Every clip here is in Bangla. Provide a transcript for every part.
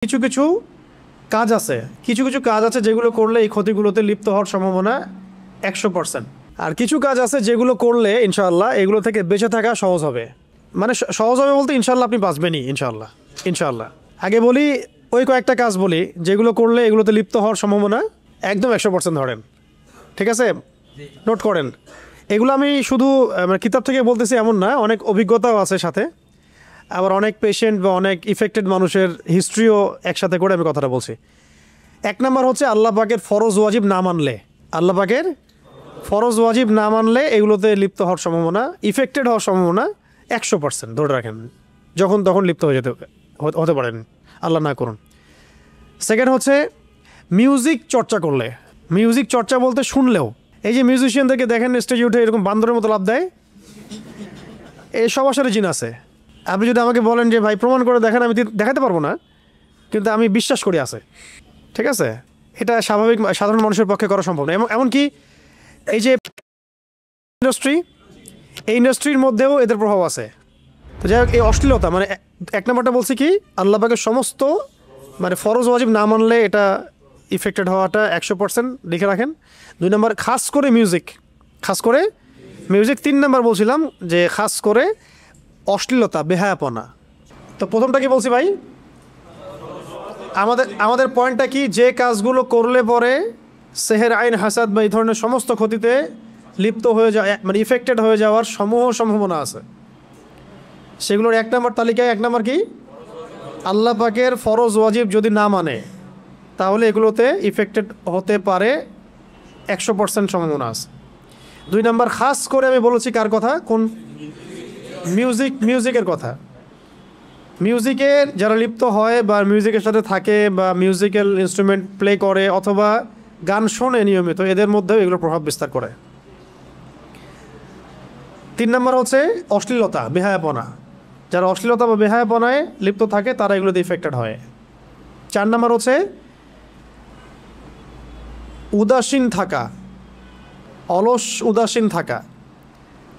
কিছু কিছু কাজ আছে যেগুলো করলে এই ক্ষতিগুলোতে লিপ্ত হওয়ার সম্ভাবনা 100%। আর কিছু কাজ আছে যেগুলো করলে ইনশাআল্লাহ এগুলো থেকে বেঁচে থাকা সহজ হবে। মানে সহজ হবে বলতে ইনশাআল্লাহ আপনি বাঁচবেনই ইনশাআল্লাহ। আগে বলি ওই কয়েকটা কাজ বলি যেগুলো করলে এগুলোতে লিপ্ত হওয়ার সম্ভাবনা একদম 100% ধরেন। ঠিক আছে, নোট করেন। এগুলো আমি শুধু কিতাব থেকে বলতেছি এমন না, অনেক অভিজ্ঞতাও আছে সাথে, আবার অনেক পেশেন্ট বা অনেক ইফেক্টেড মানুষের হিস্ট্রিও একসাথে করে আমি কথাটা বলছি। 1 নম্বর হচ্ছে আল্লাহ পাকের ফরজ ওয়াজিব না মানলে এগুলোতে লিপ্ত হওয়ার সম্ভাবনা, ইফেক্টেড হওয়ার সম্ভাবনা 100% ধরে রাখেন। যখন তখন লিপ্ত হতে পারেন, আল্লাহ না করুন। সেকেন্ড হচ্ছে মিউজিক চর্চা করলে, মিউজিক চর্চা বলতে শুনলেও, এই যে মিউজিশিয়ানদেরকে দেখেন স্টেজে উঠে এরকম বান্দরের মতো লাফ দেয়, এই সব আসলে জিন আছে। আপনি যদি আমাকে বলেন যে ভাই প্রমাণ করে দেখেন, আমি দেখাতে পারবো না, কিন্তু আমি বিশ্বাস করি আছে। ঠিক আছে, এটা স্বাভাবিক সাধারণ মানুষের পক্ষে করা সম্ভব না। এমনকি এই যে ইন্ডাস্ট্রির মধ্যেও এদের প্রভাব আছে। তো যাই হোক, এই অশ্লীলতা মানে 1 নম্বরটা বলছি কি আল্লাহ পাকের সমস্ত ফরজ ওয়াজিব না মানলে এটা ইফেক্টেড হওয়াটা 100% লিখে রাখেন। 2 নম্বর খাস করে মিউজিক। 3 নম্বর বলছিলাম যে খাস করে অশ্লীলতা, বেহায়াপনা। তো প্রথমটা কি বলছি ভাই, আমাদের পয়েন্টটা কি, যে কাজগুলো করলে পরে সেহের আইন, হাসাদ বা এই ধরনের সমস্ত ক্ষতিতে লিপ্ত হয়ে যাওয়া, ইফেক্টেড হয়ে যাওয়ার সম্ভাবনা আছে, সেগুলোর 1 নম্বর তালিকায় 1 নম্বর কি, আল্লাহ পাকের ফরজ ওয়াজিব যদি না মানে তাহলে এগুলোতে ইফেক্টেড হতে পারে 100% সম্ভাবনা আছে। 2 নম্বর খাস করে আমি বলেছি কার কথা, কোন মিউজিকের কথা। মিউজিকের যারা লিপ্ত হয় বা মিউজিকের সাথে থাকে বা মিউজিক্যাল ইনস্ট্রুমেন্ট প্লে করে অথবা গান শোনে নিয়মিত, এদের মধ্যেও এগুলো প্রভাব বিস্তার করে। 3 নম্বর হচ্ছে অশ্লীলতা, বেহায়াপনা। যারা অশ্লীলতা বা বেহায়াপনায় লিপ্ত থাকে তারা এগুলোতে ইফেক্টেড হয়। 4 নম্বর হচ্ছে উদাসীন থাকা, অলস উদাসীন থাকা।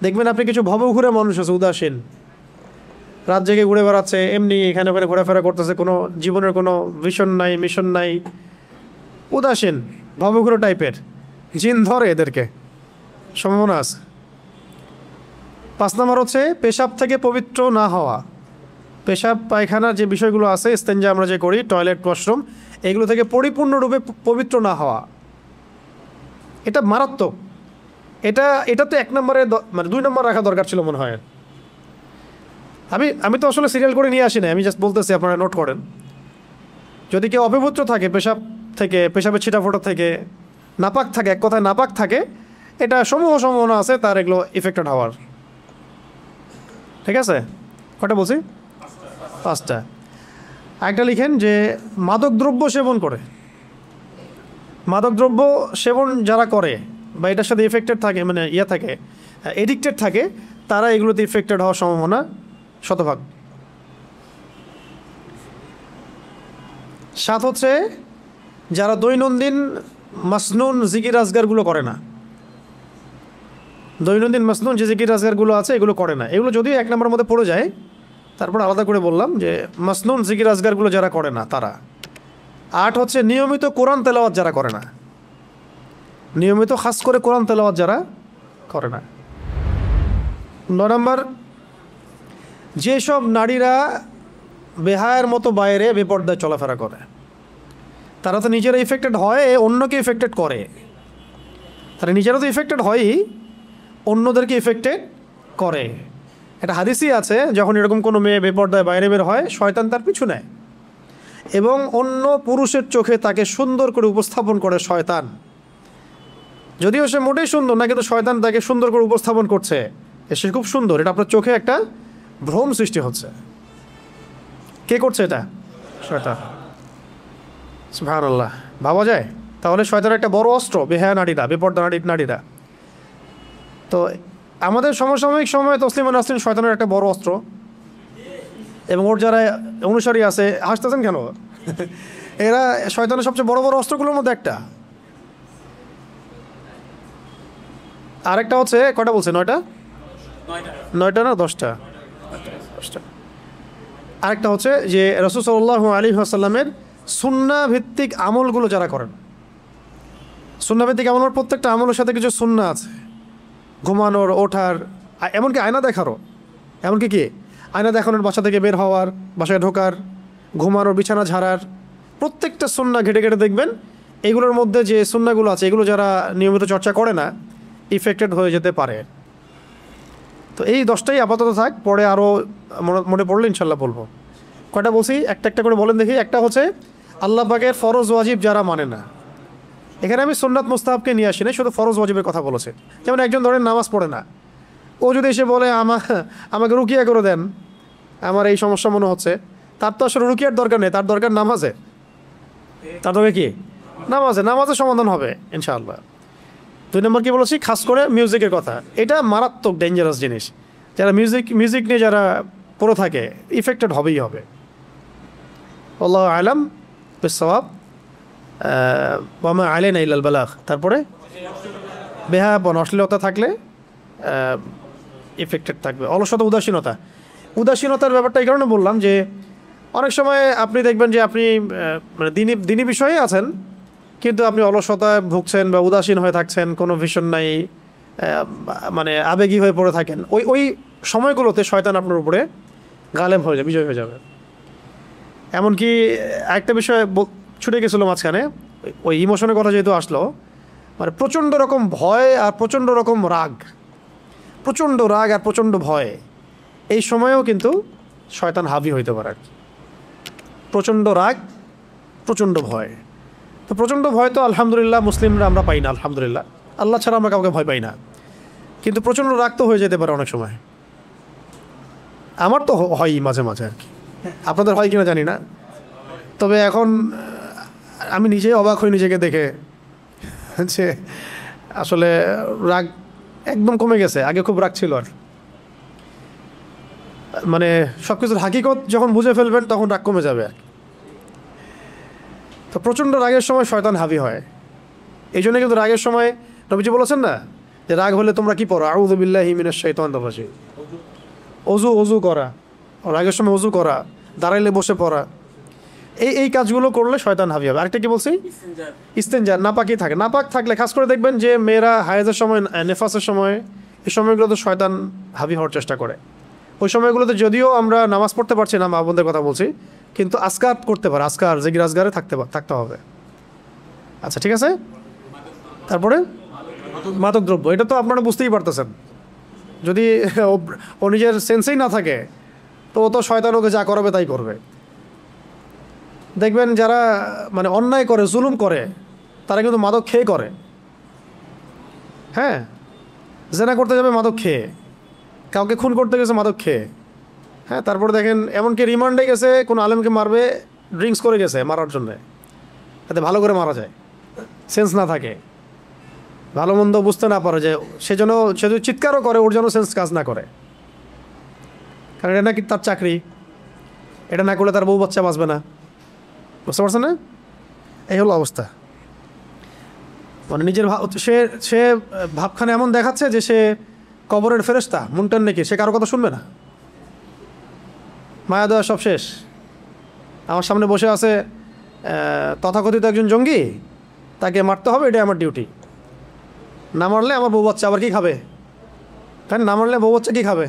দেখবেন আপনি কিছু ভবঘুরে মানুষ আছে উদাসীন, রাত জেগে ঘুরে বেড়াচ্ছে, এমনি এখানে ওখানে ঘোরাফেরা করতেছে, কোনো জীবনের কোনো ভিশন নাই, মিশন নাই, উদাসীন ভবঘুরে টাইপের। জিন ধরে এদেরকে, সম্ভাবনা আছে। 5 নম্বর হচ্ছে পেশাব থেকে পবিত্র না হওয়া। পেশাব পায়খানার যে বিষয়গুলো আছে, ইস্তেঞ্জা আমরা যে করি, টয়লেট ওয়াশরুম, এগুলো থেকে পরিপূর্ণরূপে পবিত্র না হওয়া, এটা মারাত্মক। এটা তো 1 নম্বরে 2 নম্বর রাখা দরকার ছিল মনে হয়। আমি তো আসলে সিরিয়াল করে নিয়ে আসি না, আমি জাস্ট বলতেছি, আপনারা নোট করেন। যদি কেউ অপবিত্র থাকে পেশাব থেকে, পেশাবের ছিটাফোটা থেকে, নাপাক থাকে, এক কথায় নাপাক থাকে, এটা সম্ভাবনা আছে তার এগুলো ইফেক্টেড হওয়ার। ঠিক আছে, কটা বলছি? 5টা। একটা লিখেন যে মাদকদ্রব্য সেবন করে। মাদকদ্রব্য সেবন যারা করে বা এটার সাথে ইফেক্টেড থাকে, থাকে, এডিক্টেড থাকে, তারা এগুলোতে ইফেক্টেড হওয়ার সম্ভাবনা 100%। 7 হচ্ছে যারা দৈনন্দিন মাসনুন জিকির আজগারগুলো করে না। দৈনন্দিন মাসনুন যে জিকির আজগারগুলো আছে এগুলো করে না। এগুলো যদিও 1 নম্বরের মধ্যে পড়ে যায়, তারপর আলাদা করে বললাম যে মাসনুন জিকির আজগারগুলো যারা করে না তারা। 8 হচ্ছে নিয়মিত কোরআন তেলাওয়াত যারা করে না, নিয়মিত খাস করে কোরআন তেলাওয়াত যারা করে না। 9 নম্বর যেসব নারীরা বেহায়ার মতো বাইরে বেপর্দায় চলাফেরা করে, তারা তো নিজেরা ইফেক্টেড হয়, অন্যকে ইফেক্টেড করে। তারা নিজেরা তো ইফেক্টেড হয়ই, অন্যদেরকে ইফেক্টেড করে। একটা হাদিসই আছে, যখন এরকম কোনো মেয়ে বেপর্দায় বাইরে বের হয়, শয়তান তার পিছু নেয় এবং অন্য পুরুষের চোখে তাকে সুন্দর করে উপস্থাপন করে। শয়তান, যদিও সে মোটেই সুন্দর না, কিন্তু শয়তান তাকে সুন্দর করে উপস্থাপন করছে, সে খুব সুন্দর। এটা আপনার চোখে একটা ভ্রম সৃষ্টি হচ্ছে। কে করছে এটা? শয়তান। সুবহানাল্লাহ, ভাবা যায়? তাহলে শয়তানের একটা বড় অস্ত্র বেহায়া নারীরা, বেপর্দা নারীরা। তো আমাদের সমসাময়িক সময়ে তসলিমা নাসরিন শয়তানের একটা বড় অস্ত্র, এবং ওর যারা অনুসারী আছে, হাসতেছেন কেন? এরা শয়তানের সবচেয়ে বড় অস্ত্রগুলোর মধ্যে একটা। আরেকটা হচ্ছে, কয়টা বলছে? 9টা না 10টা? 10টা। আরেকটা হচ্ছে যে রাসূল সাল্লাল্লাহু আলাইহি ওয়াসাল্লামের সুন্নাহ ভিত্তিক আমলগুলো যারা করেন, সুন্নাহ ভিত্তিক আমলের প্রত্যেকটা আমলের সাথে কিছু সুন্নাহ আছে, ঘুমানোর, ওঠার, এমনকি আয়না দেখারও, এমনকি কি আয়না দেখানোর, বাসা থেকে বের হওয়ার, বাসায় ঢোকার, ঘুমানোর, বিছানা ঝাড়ার, প্রত্যেকটা সুন্নাহ ঘেটে ঘেটে দেখবেন এগুলোর মধ্যে যে সুন্নাহগুলো আছে এগুলো যারা নিয়মিত চর্চা করে না ইফেক্টেড হয়ে যেতে পারে। তো এই 10টাই আপাতত থাক, পরে আরও মনে পড়লে ইনশাল্লাহ বলবো। কয়টা বলছি একটা একটা করে বলেন দেখি। একটা হচ্ছে আল্লাহ পাকের ফরজ ওয়াজিব যারা মানে না, এখানে আমি সুন্নাত মুস্তাহাবকে নিয়ে আসি না, শুধু ফরজ ওয়াজিবের কথা বলেছে। যেমন একজন ধরেন নামাজ পড়ে না, ও যদি এসে বলে আমাকে রুকিয়া করে দেন, আমার এই সমস্যা মনে হচ্ছে, তার তো আসলে রুকিয়ার দরকার নেই, তার দরকার নামাজে। তার দরকার কি? নামাজের সমাধান হবে ইনশাআল্লাহ। 2 নম্বর কি বলেছি, খাস করে মিউজিকের কথা। এটা মারাত্মক ডেঞ্জারাস জিনিস। যারা মিউজিক নিয়ে যারা পড়ে থাকে ইফেক্টেড হবেই হবে। আল্লাহু আ'লাম বিস-সাওয়াব। ওয়া মা আলাইনা ইল্লাল বালাগ। তারপরে বেহায়াপন, অশ্লীলতা থাকলে ইফেক্টেড থাকবে। অলসতা, উদাসীনতার ব্যাপারটা এই কারণে বললাম যে অনেক সময় আপনি দেখবেন যে আপনি মানে দিনী বিষয়ে আছেন, কিন্তু আপনি অলসতায় ভুগছেন বা উদাসীন হয়ে থাকছেন, কোনো ভিশন নাই, মানে আবেগী হয়ে পড়ে থাকেন। ওই সময়গুলোতে শয়তান আপনার উপরে গালেব হয়ে যাবে, বিজয় হয়ে যাবে। এমনকি একটা বিষয় ছুটে গেছিলো মাঝখানে, ওই ইমোশনের কথা যেহেতু আসলো, মানে প্রচণ্ড রকম ভয় আর প্রচণ্ড রকম রাগ, প্রচণ্ড রাগ আর প্রচণ্ড ভয়, এই সময়েও কিন্তু শয়তান হাবি হইতে পারে আর কি। প্রচণ্ড রাগ, প্রচণ্ড ভয়। তো প্রচণ্ড ভয় তো আলহামদুলিল্লাহ মুসলিমরা আমরা পাই না, আলহামদুলিল্লাহ, আল্লাহ ছাড়া আমরা কাউকে ভয় পাই না। কিন্তু প্রচণ্ড রাগ তো হয়ে যেতে পারে অনেক সময়। আমার তো হয়ই মাঝে মাঝে আর কি, আপনাদের হয় কিনা জানি না। তবে এখন আমি নিজেই অবাক হই নিজেকে দেখে যে আসলে রাগ একদম কমে গেছে। আগে খুব রাগ ছিল, আর মানে সব কিছুর হাকিকত যখন বুঝে ফেলবেন তখন রাগ কমে যাবে আর কি। তো প্রচণ্ড রাগের সময় শয়তান হাবি হয়। এই জন্য কিন্তু রাগের সময় নবীজি বলেছেন না যে রাগ হলে তোমরা কি পড়ো, আউযু বিল্লাহি মিনাশ শাইতানির রাজিম, অজু করা, রাগের সময় অজু করা, দাঁড়াইলে বসে পড়া, এই কাজগুলো করলে শয়তান হাবি হবে। আরেকটা কি বলছি, ইস্তেনজা, নাপাকি থাকে। নাপাক থাকলে খাস করে দেখবেন যে মেয়েরা হায়েজের সময়, নেফাসের সময়, এই সময়গুলোতে শয়তান হাবি হওয়ার চেষ্টা করে। ওই সময়গুলোতে যদিও আমরা নামাজ পড়তে পারছি না, মা বোনদের কথা বলছি, কিন্তু আজকার করতে পারে, আজকার জিকির আজগারে থাকতে হবে। আচ্ছা ঠিক আছে। তারপরে মাদক দ্রব্য, এটা তো আপনারা বুঝতেই পারতেছেন, যদি ও নিজের সেন্সেই না থাকে তো ও তো শয়তান ওকে যা করাবে তাই করবে। দেখবেন যারা মানে অন্যায় করে, জুলুম করে, তারা কিন্তু মাদক খেয়ে করে। হ্যাঁ, জেনা করতে যাবে মাদক খেয়ে, কাউকে খুন করতে গেছে মাদক খেয়ে। হ্যাঁ, তারপরে দেখেন এমনকি রিমান্ডে গেছে, কোনো আলেমকে মারবে, ড্রিঙ্কস করে গেছে মারার জন্যে, যাতে ভালো করে মারা যায়, সেন্স না থাকে, ভালো মন্দ বুঝতে না পারে, যে সে যদি চিৎকারও করে ওর যেন সেন্স কাজ না করে, কারণ এটা নাকি তার চাকরি, এটা না করলে তার বউ বাচ্চা বাঁচবে না। বুঝতে পারছেন না? এই হলো অবস্থা। মানে নিজের সে ভাবখানে এমন দেখাচ্ছে যে সে কবরের ফেরেশতা, মুনটার নাকি, সে কারো কথা শুনবে না, মায়া দেওয়া সব শেষ। আমার সামনে বসে আছে তথাকথিত একজন জঙ্গি, তাকে মারতে হবে, এটাই আমার ডিউটি। না মারলে আমার বউ বাচ্চা আবার কী খাবে? তাই না মারলে বউ বাচ্চা কী খাবে?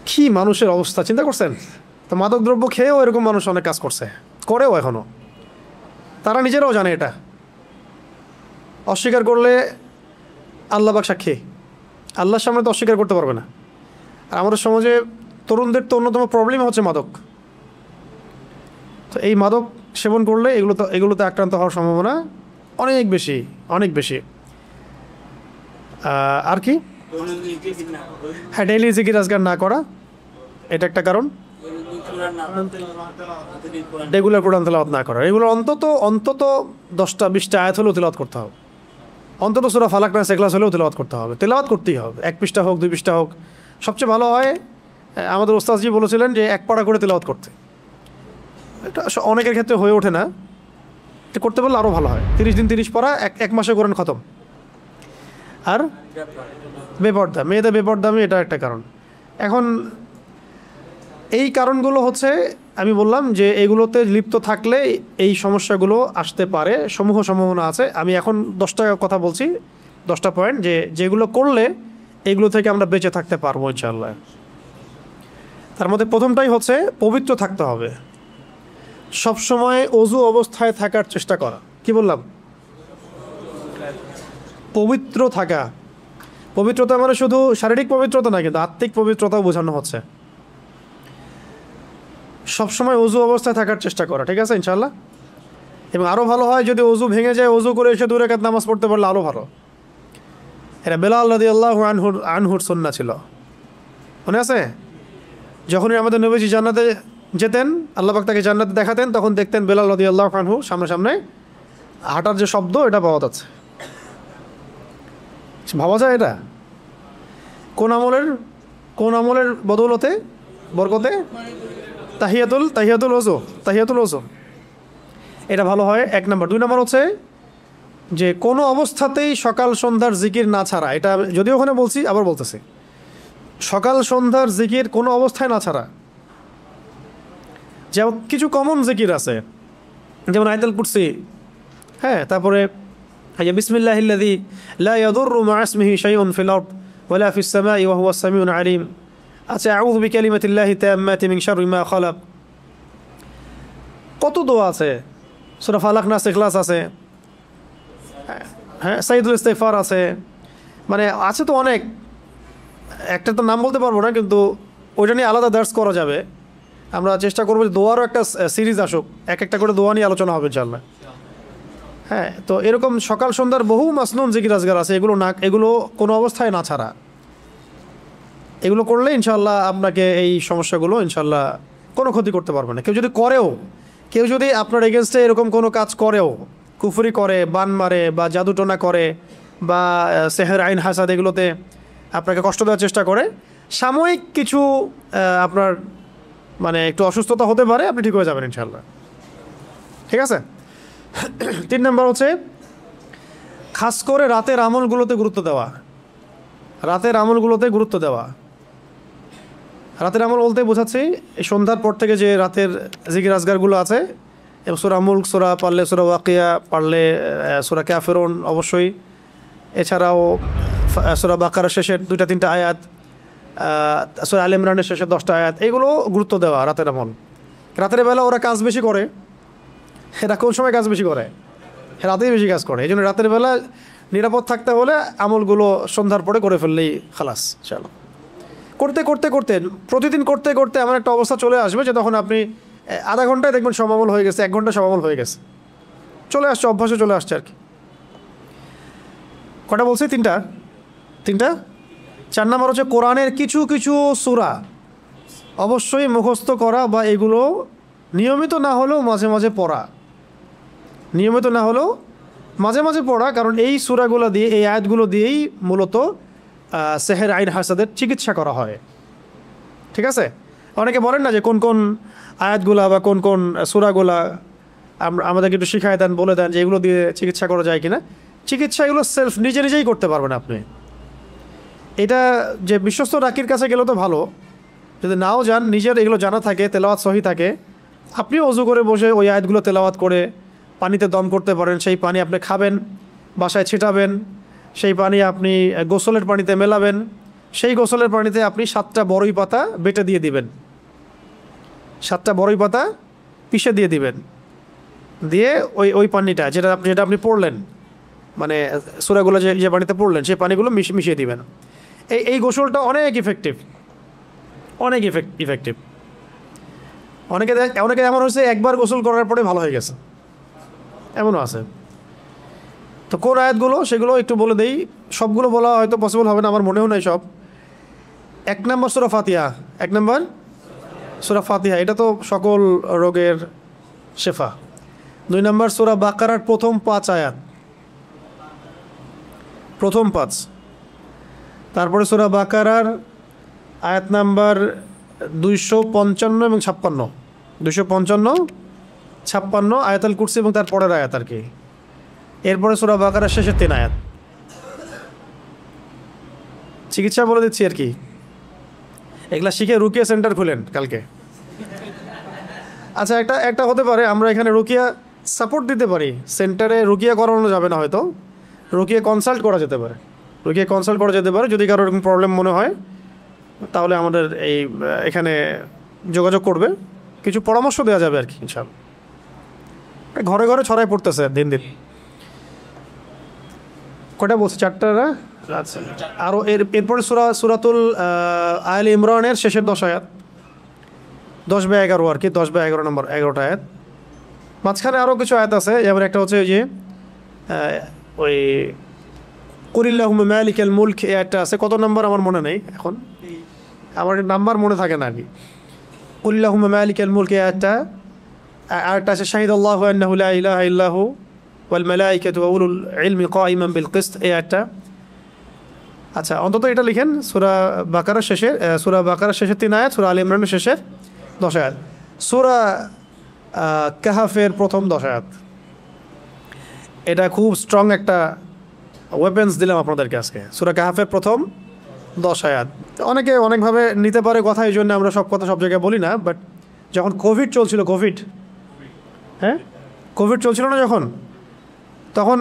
কি মানুষের অবস্থা চিন্তা করছেন? তো মাদক দ্রব্য খেয়েও এরকম মানুষ অনেক কাজ করেও এখনও, তারা নিজেরাও জানে এটা। অস্বীকার করলে আল্লাহ পাক সাক্ষী, আল্লাহর সামনে তো অস্বীকার করতে পারবে না। আর আমাদের সমাজে তরুণদের তো অন্যতম প্রবলেম হচ্ছে মাদক। তো এই মাদক সেবন করলে এগুলোতে আক্রান্ত হওয়ার সম্ভাবনা অনেক বেশি। আর কি, হ্যাঁ, ডেইলি জিকির আজকার না করা, এটা একটা কারণ। রেগুলার কোরআন তেলাওয়াত না করা, এগুলো অন্তত 10-20টা আয়াত হলেও তেলাওয়াত করতে হবে। অন্তত সূরা ফালাক নাস ইখলাস হলেও তেলাওয়াত করতে হবে, তেলাওয়াত করতেই হবে। 1 পৃষ্ঠা হোক, 2 পৃষ্ঠা হোক, সবচেয়ে ভালো হয়। আমাদের ওস্তাদজি বলেছিলেন যে 1 পারা করে তেলাওয়াত করতে। এটা অনেকের ক্ষেত্রে হয়ে ওঠে না, এটা করতে পারলে আরও ভালো হয়। 30 দিন 30 পারা, 1 মাসে কোরআন খতম। আর বেপর্দা, মেয়েদের বেপর্দামি, এটা একটা কারণ। এখন এই কারণগুলো হচ্ছে আমি বললাম যে এগুলোতে লিপ্ত থাকলে এই সমস্যাগুলো আসতে পারে, সমূহ সম্ভাবনা আছে। আমি এখন 10টা কথা বলছি, 10টা পয়েন্ট যেগুলো করলে এগুলো থেকে আমরা বেঁচে থাকতে পারবো ইনশাআল্লাহ। তার মধ্যে প্রথমটাই হচ্ছে পবিত্র থাকতে হবে, সবসময় অজু অবস্থায় থাকার চেষ্টা করা। কি বললাম? পবিত্র থাকা। পবিত্রতা মানে শুধু শারীরিক পবিত্রতা না, কিন্তু আত্মিক পবিত্রতাও বোঝানো হচ্ছে। সবসময় অজু অবস্থায় থাকার চেষ্টা করা, ঠিক আছে ইনশাআল্লাহ। এবং আরও ভালো হয় যদি অজু ভেঙে যায়, অজু করে এসে 2 রাকাত নামাজ পড়তে পারলে আরও ভালো। এটা বেলাল রাদিয়াল্লাহু আনহুর সুন্নাহ ছিল, মনে আছে? যখনই আমাদের নবীজি জান্নাতে যেতেন, আল্লাহ পাক তাকে জান্নাতে দেখাতেন, তখন দেখতেন বেলাল রাদিয়াল্লাহু আনহু সামনে সামনে হাঁটার যে শব্দ এটা পাওয়া যাচ্ছে। ভাবা যায় এটা কোন আমলের বদৌলতে, বরকতে? তাহিয়াতুল ওযু। এটা ভালো হয়, 1 নম্বর। 2 নম্বর হচ্ছে যে কোনো অবস্থাতেই সকাল সন্ধ্যার জিকির না ছাড়া। এটা যদিও ওখানে বলছি, আবার বলতেছি, সকাল সন্ধ্যার জিকির কোনো অবস্থায় না ছাড়া। যেমন কিছু কমন জিকির আছে, যেমন আয়াতুল কুরসি, হ্যাঁ, তারপরে বিসমিল্লাহিল্লাযী লা ইয়াদুররু মা ইসমিহি শাইউন ফিল আরদ ওয়ালা ফিস সামাই ওয়া হুয়াস সামিউল আলিম। আচ্ছা, আউযু বিকালিমাতিল্লাহি তাম্মাতি মিন শাররি মা খালাক। কত দোয়া আছে, সূরা ফালাক, নাস, ইখলাস আছে, হ্যাঁ, সাইয়্যিদুল ইস্তিগফার আছে, মানে আছে তো অনেক। একটা তো নাম বলতে পারবো না, কিন্তু ওইটা নিয়ে আলাদা দার্স করা যাবে। আমরা চেষ্টা করবো যে দোয়ারও একটা সিরিজ আসুক, একটা করে দোয়া নিয়ে আলোচনা হবে ইনশাআল্লাহ। হ্যাঁ, তো এরকম সকাল সন্ধ্যার বহু মাসনুন জিকির আজগার আছে, এগুলো কোনো অবস্থায় না ছাড়া। এগুলো করলে ইনশাআল্লাহ আপনাকে এই সমস্যাগুলো ইনশাআল্লাহ কোনো ক্ষতি করতে পারবে না। কেউ যদি আপনার এগেনস্টে এরকম কোনো কাজ করেও, কুফরি করে, বান মারে, বা জাদুটোনা করে, বা সেহের আইন হাসাদ, এগুলোতে আপনাকে কষ্ট দেওয়ার চেষ্টা করে, সাময়িক কিছু আপনার মানে একটু অসুস্থতা হতে পারে, আপনি ঠিক হয়ে যাবেন ইনশাআল্লাহ, ঠিক আছে? 3 নম্বর হচ্ছে খাস করে রাতের আমলগুলোতে গুরুত্ব দেওয়া। রাতের আমল বলতে বোঝাচ্ছি এই সন্ধ্যার পর থেকে যে রাতের জিকির আজগারগুলো আছে, এবং সূরা মুলক সূরা পারলে, সূরা ওয়াকিয়া পারলে, সূরা কাফিরুন অবশ্যই, এছাড়াও সূরা বাকারার শেষের 2-3টা আয়াত, সূরা আলে ইমরানের শেষের 10টা আয়াত, এগুলো গুরুত্ব দেওয়া রাতের আমল। রাতের বেলা ওরা কাজ বেশি করে, এরা কোন সময় কাজ বেশি করে? রাতেই বেশি কাজ করে। এই জন্য রাতের বেলা নিরাপদ থাকতে হলে আমলগুলো সন্ধ্যার পরে করে ফেললেই খালাস। চলো, করতে প্রতিদিন করতে এমন একটা অবস্থা চলে আসবে যে তখন আপনি আধা ঘন্টায় দেখবেন সব আমল হয়ে গেছে, 1 ঘন্টা সব আমল হয়ে গেছে, চলে আসছে, অভ্যাসে চলে আসছে আর কি। কটা বলছি? 3টা। 4 নম্বর হচ্ছে কোরআনের কিছু সূরা অবশ্যই মুখস্থ করা, বা এগুলো নিয়মিত না হলেও মাঝে মাঝে পড়া। কারণ এই সূরাগুলো দিয়ে, এই আয়াতগুলো দিয়েই মূলত সেহের আইন হাসাদের চিকিৎসা করা হয়, ঠিক আছে? অনেকে বলেন না যে কোন আয়াতগুলা বা কোন সূরাগুলা আমাদেরকে একটু শিখায় দেন, বলে দেন যে এগুলো দিয়ে চিকিৎসা করা যায় কিনা। চিকিৎসা এগুলো নিজেই করতে পারবেন আপনি। এটা যে বিশ্বস্ত ডাকির কাছে গেলে তো ভালো, যদি নাও যান, নিজের এগুলো জানা থাকে, তেলাওয়াত সহি থাকে, আপনি অজু করে বসে ওই আয়াতগুলো তেলাওয়াত করে পানিতে দম করতে পারেন। সেই পানি আপনি খাবেন, বাসায় ছিটাবেন, সেই পানি আপনি গোসলের পানিতে মেলাবেন, সেই গোসলের পানিতে আপনি 7টা বড়ই পাতা বেটে দিয়ে দিবেন, 7টা বড়ই পাতা পিষে দিয়ে দিবেন, দিয়ে ওই পানিটা যেটা আপনি পড়লেন, মানে সূরাগুলো যে পানিতে পড়লেন, সেই পানিগুলো মিশিয়ে দিবেন। এই গোসলটা অনেক ইফেক্টিভ। অনেকে এমন হয়েছে একবার গোসল করার পরে ভালো হয়ে গেছে, এমনও আছে। তো কোন আয়াতগুলো সেগুলো একটু বলে দেই। সবগুলো বলা হয়তো পসিবল হবে না, আমার মনেও নাই সব। 1 নম্বর সূরা ফাতিহা, এটা তো সকল রোগের শেফা। 2 নম্বর সূরা বাকারার প্রথম 5 আয়াত, প্রথম 5। তারপরে সূরা বাকারার আয়াত নাম্বার 255 এবং 56, 255-56 আয়াতুল কুরসি এবং তার পরের আয়াত আর কি। এরপরে সূরা বাকারার শেষের 3 আয়াত। চিকিৎসা বলে দিচ্ছি আর কি। এগুলা শিখে রুকিয়া সেন্টার খুলেন কালকে। আচ্ছা, একটা হতে পারে আমরা এখানে রুকিয়া সাপোর্ট দিতে পারি, সেন্টারে রুকিয়া করানো যাবে না হয়তো, রুকিয়া কনসাল্ট করা যেতে পারে, রুকিয়া কনসাল্ট করা যেতে পারে। যদি কারো এরকম প্রবলেম মনে হয় তাহলে আমাদের এখানে যোগাযোগ করবে, কিছু পরামর্শ দেওয়া যাবে আর কি ইনশাআল্লাহ। ঘরে ঘরে ছড়াই পড়তেছে দিন দিন। কয়টা বলছে? 4টা না? আচ্ছা, আরও এরপরে সুরাতুল আল ইমরানের শেষের 10 আয়াত, 10 বা 11 আর কি, 10 বা 11 নম্বর, 11টা আয়াত। মাঝখানে আরও কিছু আয়াত আছে, যেমন একটা হচ্ছে ওই যে ওই কুলিল্লাহুম্মা মালিকাল মুলক, এই আয়াতটা আছে। কত নম্বর আমার মনে নেই এখন, আমার নাম্বার মনে থাকে না আর কি। কুলিল্লাহুম্মা মালিকাল মুলক, এই আয়াতটা আছে শাহিদাল্লাহু আন্নাহু লা ইলাহা ইল্লাহু ওয়াল মালাইকাতু ওয়া উলুল ইলমি কাইমান বিল কিসত, এই আয়াতটা। আচ্ছা, অন্তত এটা লিখেন, সূরা বাকারার শেষের 3 আয়াত, সূরা আল ইমরানের শেষের 10 আয়াত, সূরা কাহাফের প্রথম 10 আয়াত। এটা খুব স্ট্রং একটা ওয়েপেন্স দিলাম আপনাদেরকে আজকে। সূরা কাহাফের প্রথম 10 আয়াত। অনেকে অনেকভাবে নিতে পারে কথা, এই জন্য আমরা সব কথা সব জায়গায় বলি না। বাট যখন কোভিড চলছিল, কোভিড চলছিল না যখন, তখন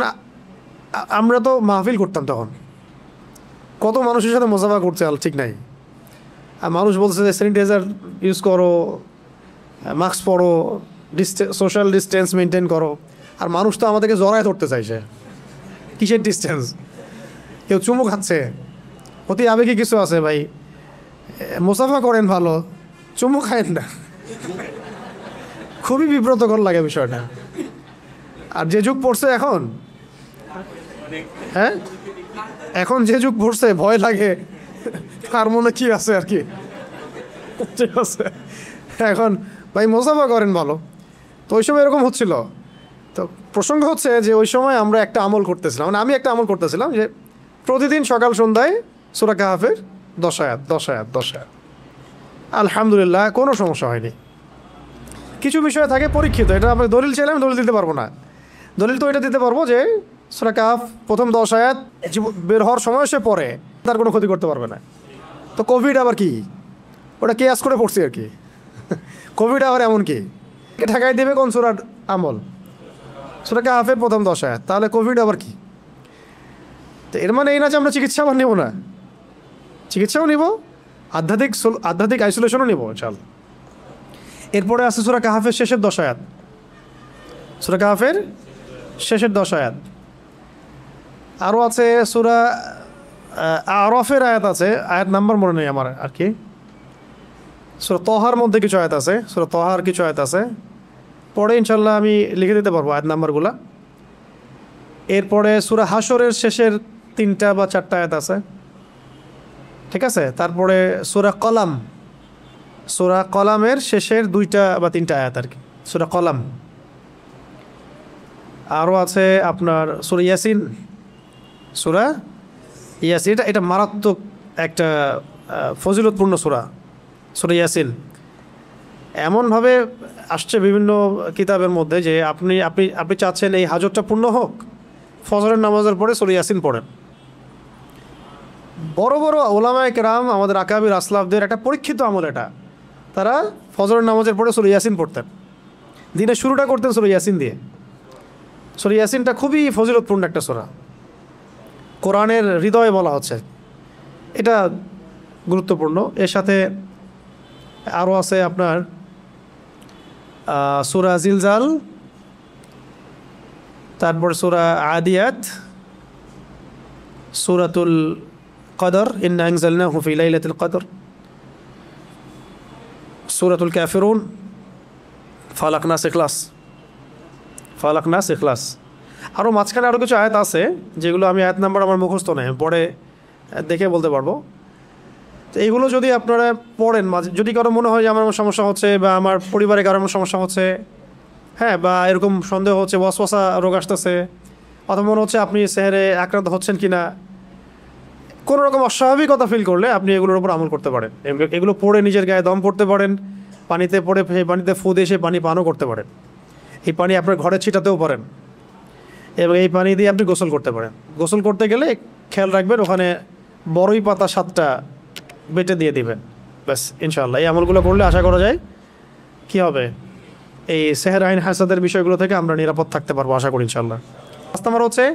আমরা তো মাহফিল করতাম, তখন কত মানুষের সাথে মোসাফা করছে ঠিক নাই। আর মানুষ বলছে যে স্যানিটাইজার ইউজ করো, মাস্ক পরো, সোশ্যাল ডিস্টেন্স মেনটেন করো। আর মানুষ তো আমাদেরকে জড়ায় ধরতে চাইছে, কিসের ডিস্টেন্স? কেউ চুমু খাচ্ছে, অতি আবেগে কিছু আছে ভাই, মোসাফা করেন ভালো, চুমু খায়েন না। খুবই বিব্রতকর লাগে বিষয়টা। আর যে যুগ পড়ছে এখন, এখন যে যুগ পড়ছে, ভয় লাগে তার মনে কি আছে আর কি। ঠিক আছে, এখন ভাই মোসাফা করেন ভালো। তো ওই সময় এরকম হচ্ছিল। তো প্রসঙ্গ হচ্ছে যে ওই সময় আমরা একটা আমল করতেছিলাম, মানে আমি একটা আমল করতেছিলাম, যে প্রতিদিন সকাল সন্ধ্যায় সূরা কাহাফের 10 আয়াত। আলহামদুলিল্লাহ, কোনো সমস্যা হয়নি। কিছু বিষয় থাকে পরীক্ষিত, এটা আমি দলিল চাইলে আমি দলিল দিতে পারবো না। দলিল তো এটা দিতে পারবো যে সূরা কাহাফ প্রথম 10 আয়াত বের হওয়ার সময় সে পড়ে, তার কোনো ক্ষতি করতে পারবে না। তো কোভিড আবার কি, ওটা কেয়াস করে পড়ছি আর কি। কোভিড আবার এমন কি ঠেকাই দেবে কোন সূরার আমল? সূরা কাহাফের প্রথম 10 আয়াত। তাহলে কোভিড আবার কি? তো এর মানে এই না যে আমরা চিকিৎসা আবার নেব না, চিকিৎসাও নিব, আধ্যাত্মিক আইসোলেশনও নিব ইনশাআল্লাহ। এরপরে আছে সূরা কাহাফের শেষের 10 আয়াত, সূরা কাহাফের শেষের 10 আয়াত। আরও আছে সূরা আরাফের আয়াত আছে, আয়াত নাম্বার মনে নেই আমার আর কি। সূরা তহার মধ্যে কিছু আয়াত আছে, সূরা তহার কিছু আয়াত আছে, পরে ইনশাল্লাহ আমি লিখে দিতে পারবো আয়াত নাম্বারগুলা। এরপরে সূরা হাশরের শেষের 3টা বা 4টা আয়াত আছে, ঠিক আছে। তারপরে সূরা কলামের শেষের 2টা বা 3টা আয়াত আর কি, সূরা কলাম। আরও আছে আপনার সূরা ইয়াসিন, এটা মারাত্মক একটা ফজিলতপূর্ণ সূরা ইয়াসিন। এমনভাবে আসছে বিভিন্ন কিতাবের মধ্যে যে আপনি আপনি আপনি চাচ্ছেন এই হাজতটা পূর্ণ হোক, ফজরের নামাজের পরে সূরা ইয়াসিন পড়েন। বড় বড় ওলামায়ে কেরাম, আমাদের আকাবির আসলাফদের একটা পরীক্ষিত আমল এটা। তারা ফজরের নামাজের পরে সূরা ইয়াসিন পড়তেন, দিনের শুরুটা করতেন সূরা ইয়াসিন দিয়ে। সূরা ইয়াসিনটা খুবই ফজিলতপূর্ণ একটা সূরা, কোরআনের হৃদয়ে বলা হচ্ছে, এটা গুরুত্বপূর্ণ। এর সাথে আরও আছে আপনার সূরা জিলজাল, তারপর সূরা আদিয়াত, সূরাতুল কদর, ইন্না আনজালনাহু ফি লাইলাতিল কদর, সূরাতুল কাফিরুন, ফালাক নাস ইখলাস। আরও মাঝখানে আরও কিছু আয়াত আছে যেগুলো আমি আয়াত নাম্বার আমার মুখস্থ নেই, পরে দেখে বলতে পারবো। তো এইগুলো যদি আপনারা পড়েন, যদি কারো মনে হয় যে আমার সমস্যা হচ্ছে বা আমার পরিবারে কারোর সমস্যা হচ্ছে, বা এরকম সন্দেহ হচ্ছে, ওয়াসওয়াসা রোগ আসতেছে, অথবা মনে হচ্ছে আপনি সেহরে আক্রান্ত হচ্ছেন কিনা, কোনো রকম অস্বাভাবিকতা ফিল করলে আপনি এগুলোর উপর আমল করতে পারেন। এগুলো পড়ে নিজের গায়ে দম পড়তে পারেন, পানিতে পড়ে সেই পানিতে ফু দিয়ে সেই পানি পানও করতে পারেন। এই পানি আপনার ঘরে ছিটাতেও পারেন, এবং এই পানি দিয়ে আপনি গোসল করতে পারেন। গোসল করতে গেলে খেয়াল রাখবেন ওখানে বড়ই পাতা 7টা বেটে দিয়ে দিবেন, ব্যাস ইনশাআল্লাহ এই আমলগুলো করলে আশা করা যায় কি হবে, এই সেহের আইন হাসাদের বিষয়গুলো থেকে আমরা নিরাপদ থাকতে পারবো আশা করি ইনশাআল্লাহ। 5 নম্বর হচ্ছে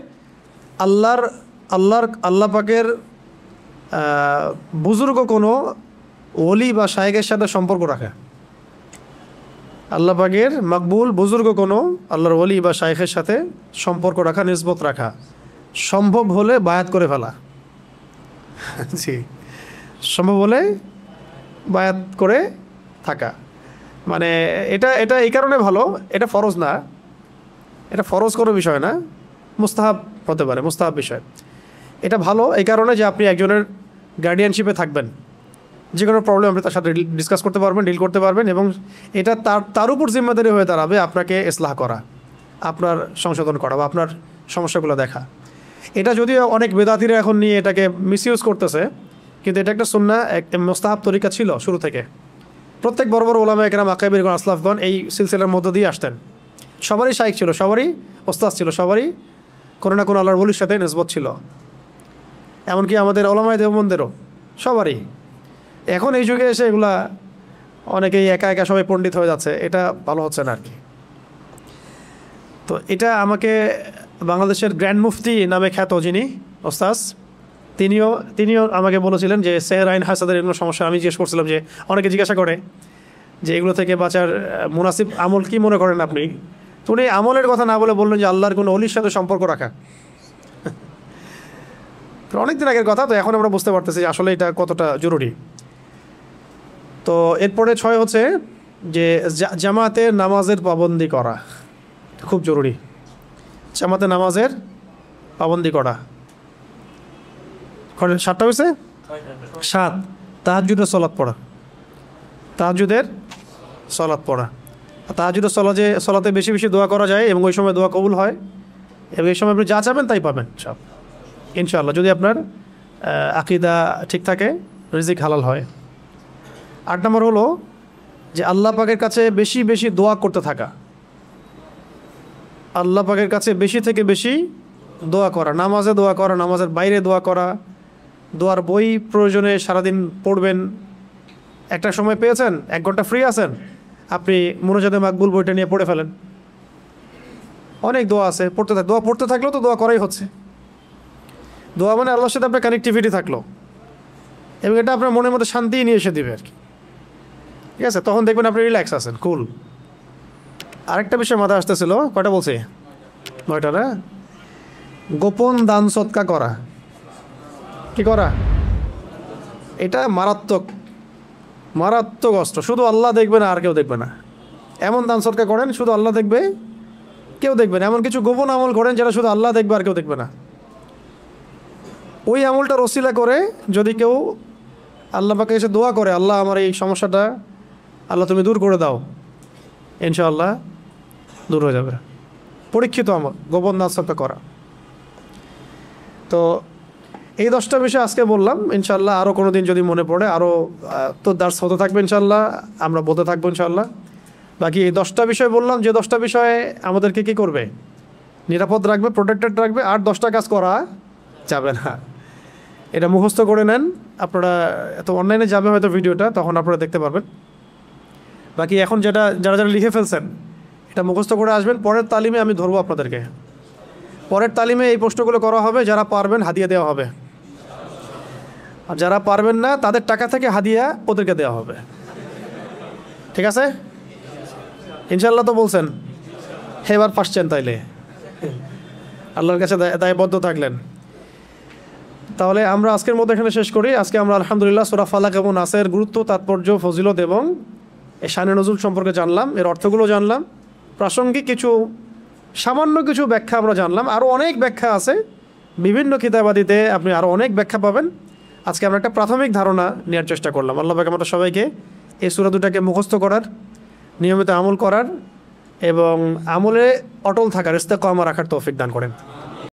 আল্লাহ পাকের বুজুর্গ কোনো ওলি বা শায়েখের সাথে সম্পর্ক রাখা। আল্লাহ পাকের মকবুল বুজুর্গ কোনো আল্লাহর ওলি বা শায়েখের সাথে সম্পর্ক রাখা, নিসবত রাখা, সম্ভব হলে বায়াত করে ফেলা। জি, সম্ভব হলে বায়াত করে থাকা, মানে এটা এই কারণে ভালো, এটা ফরজ না, এটা ফরজ কোনো বিষয় না, মুস্তাহাব হতে পারে, মুস্তাহাব বিষয়। এটা ভালো এই কারণে যে আপনি একজনের গার্ডিয়ানশিপে থাকবেন, যে কোনো প্রবলেম আপনি তার সাথে ডিসকাস করতে পারবেন, ডিল করতে পারবেন, এবং এটা তার উপর জিম্মাদারি হয়ে দাঁড়াবে আপনাকে ইসলাহ করা, আপনার সংশোধন করা বা আপনার সমস্যাগুলো দেখা। এটা যদিও অনেক বেদাতিরা এখন নিয়ে এটাকে মিসইউজ করতেছে, কিন্তু এটা একটা সুন্নাহ, একটা মুস্তাহাব তরিকা ছিল শুরু থেকে। প্রত্যেক বড় বড় ওলামা একরাম, আকাবিরগণ, আসলাফগণ এই সিলসিলার মধ্য দিয়ে আসতেন। সবারই শাইখ ছিল, সবারই ওস্তাদ ছিল, সবারই কোনো না কোনো আল্লাহর ওলির সাথে নিসবত ছিল, এমনকি আমাদের ওলামায়ে দেওবন্দেরও সবারই। এখন এই যুগে এসে এগুলা অনেকেই একা একা সবাই পণ্ডিত হয়ে যাচ্ছে, এটা ভালো হচ্ছে না আর কি। তো এটা আমাকে বাংলাদেশের গ্র্যান্ড মুফতি নামে খ্যাত যিনি ওস্তাজ, তিনিও আমাকে বলেছিলেন যে সেহের আইন হাসাদের এগুলো সমস্যা। আমি জিজ্ঞেস করছিলাম যে অনেকে জিজ্ঞাসা করে যে এগুলো থেকে বাঁচার মুনাসিব আমল কি মনে করেন আপনি, তো উনি আমলের কথা না বলে বললেন যে আল্লাহর কোনো অলির সাথে সম্পর্ক রাখা। তো অনেকদিন আগের কথা, তো এখন আমরা বুঝতে পারতেছি যে আসলে এটা কতটা জরুরি। তো এরপরে 6 হচ্ছে যে জামাতে নামাজের পাবন্দি করা, খুব জরুরি। জামাতে নামাজের পাবন্দি করা। 7টা হয়েছে, 7 তাহাজ্জুদের সলাত পড়া, তাহাজ্জুদের সলাত পড়া। তাহাজ্জুদের সলাতে বেশি বেশি দোয়া করা যায় এবং ওই সময় দোয়া কবুল হয়, এবং এই সময় আপনি যা চাবেন তাই পাবেন সব ইনশাআল্লাহ, যদি আপনার আকীদা ঠিক থাকে, রিজিক হালাল হয়। 8 নম্বর হলো যে আল্লাহ পাকের কাছে বেশি বেশি দোয়া করতে থাকা, আল্লাহ পাকের কাছে বেশি থেকে বেশি দোয়া করা, নামাজে দোয়া করা, নামাজের বাইরে দোয়া করা, দোয়ার বই প্রয়োজনে সারাদিন পড়বেন। একটা সময় পেয়েছেন, 1 ঘন্টা ফ্রি আছেন, আপনি মুনাজাতে মাকবুল বইটা নিয়ে পড়ে ফেলেন। অনেক দোয়া আছে, দোয়া পড়তে থাকলেও তো দোয়া করাই হচ্ছে। দোয়া মানে আল্লাহর সাথে আপনার কানেক্টিভিটি থাকলো, এবং এটা আপনার মনের মধ্যে শান্তি নিয়ে এসে দেবে আর কি। ঠিক আছে, তখন দেখবেন আপনি রিল্যাক্স আছেন, কুল। আরেকটা বিষয় মাথায় আসতেছিল, কয়টা বলছি, 9টা না? গোপন দান সৎকা করা, কি করা, এটা মারাত্মক মারাত্মক অস্ত্র। শুধু আল্লাহ দেখবে না, আর কেউ দেখবে না, এমন দান সৎকা করেন শুধু আল্লাহ দেখবে, কেউ দেখবে না। এমন কিছু গোপন আমল করেন যেটা শুধু আল্লাহ দেখবে আর কেউ দেখবে না। ওই আমলটার ওসিলা করে যদি কেউ আল্লাহ পাকে এসে দোয়া করে, আল্লাহ আমার এই সমস্যাটা আল্লাহ তুমি দূর করে দাও, ইনশাআল্লাহ দূর হয়ে যাবে। পরীক্ষিত আমল গোপন দান সৎকা করা। তো এই 10টা বিষয় আজকে বললাম। ইনশাআল্লাহ আরও কোনো দিন যদি মনে পড়ে, আরও তো দার্স হতে থাকবে ইনশাআল্লাহ, আমরা বলতে থাকবো ইনশাআল্লাহ। বাকি এই 10টা বিষয় বললাম, যে 10টা বিষয়ে আমাদেরকে কী করবে, নিরাপদ রাখবে, প্রোটেক্টেড রাখবে। আর 10টা কাজ করা যাবে না, এটা মুখস্থ করে নেন আপনারা। এত অনলাইনে যাবে হয়তো ভিডিওটা, তখন আপনারা দেখতে পারবেন। বাকি এখন যারা লিখে ফেলছেন, এটা মুখস্থ করে আসবেন। পরের তালিমে আমি ধরবো আপনাদেরকে, পরের তালিমে এই প্রশ্নগুলো করা হবে। যারা পারবেন হাদিয়া দেওয়া হবে, আর যারা পারবেন না তাদের টাকা থেকে হাদিয়া ওদেরকে দেওয়া হবে। ঠিক আছে ইনশাআল্লাহ? তো বলছেন এবার পারছেন, তাইলে আল্লাহর কাছে দায়বদ্ধ থাকলেন। তাহলে আমরা আজকের মতো এখানে শেষ করি। আজকে আমরা আলহামদুলিল্লাহ সূরা ফালাক এবং নাসের গুরুত্ব, তাৎপর্য, ফজিলত এবং এই শানে নজুল সম্পর্কে জানলাম, এর অর্থগুলো জানলাম, প্রাসঙ্গিক কিছু সামান্য কিছু ব্যাখ্যা আমরা জানলাম। আরও অনেক ব্যাখ্যা আছে বিভিন্ন কিতাবাদিতে, আপনি আরও অনেক ব্যাখ্যা পাবেন। আজকে আমরা একটা প্রাথমিক ধারণা নেওয়ার চেষ্টা করলাম। আল্লাহ পাক আমাদের সবাইকে এই সূরা দুটাকে মুখস্থ করার, নিয়মিত আমল করার এবং আমলে অটল থাকার, ইস্তেকামা রাখার তৌফিক দান করেন।